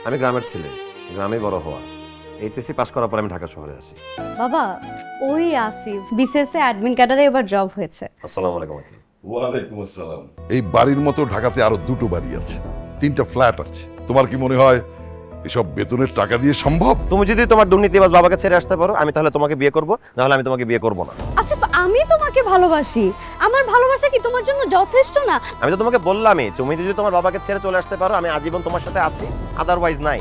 আমি গ্রামের ছেলে, গ্রামে বড় হওয়া। এইচএসসি পাস করার পর আমি ঢাকা শহরে আসি। বাবা ওই আসিফ বিসিএস এ অ্যাডমিন ক্যাডারে এবার জব হয়েছে। আসসালামু আলাইকুম আঙ্কেল। ওয়ালাইকুম আসসালাম। এই বাড়ির মতো ঢাকাতে আরো দুটো বাড়ি আছে, 3টা ফ্ল্যাট আছে। তোমার কি মনে হয় এসব বেতনের টাকা দিয়ে সম্ভব? তুমি যদি তোমার দুর্নীতিবাজ বাবাকে ছেড়ে আসতে পারো, আমি তাহলে তোমাকে বিয়ে করব, না হলে আমি তোমাকে বিয়ে করব না। আসিফ আমি তোমাকে ভালোবাসি, আমার ভালোবাসা কি তোমার জন্য যথেষ্ট না? আমি তো তোমাকে বললামই, তুমি যদি তোমার বাবাকে ছেড়ে চলে আসতে পারো, আমি আজীবন তোমার সাথে আছি, আদারওয়াইজ নাই।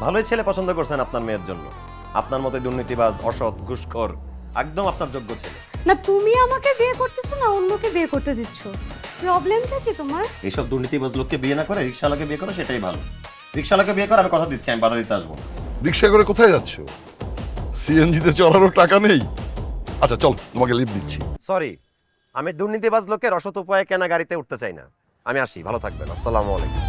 ভালোই ছেলে পছন্দ করছেন আপনার মেয়ের জন্য। আপনার মতো দুর্নীতিবাজ, অসৎ, ঘুষখোর, একদম আপনার যোগ্য ছেলে। না তুমি আমাকে বিয়ে করতেছো না অন্যকে বিয়ে করতে দিচ্ছ? প্রবলেমটা কি তোমার? এইসব দুর্নীতিবাজ লোককে বিয়ে না করে রিকশাওয়ালাকে বিয়ে করো, সেটাই ভালো। রিকশাওয়ালাকে বিয়ে করে আমি কথা দিচ্ছি, আমি বাধা দিতে আসবো না। রিক্সা করে কোথায় যাচ্ছ? সিএনজিতে চড়ারও টাকা নেই। আচ্ছা চল, তোমাকে লিফট দিচ্ছি। সরি, আমি দুর্নীতিবাজ লোকের অসৎ উপায়ে কেনা গাড়িতে উঠতে চাই না। আমি আসি, ভালো থাকবেন। আসসালামু আলাইকুম।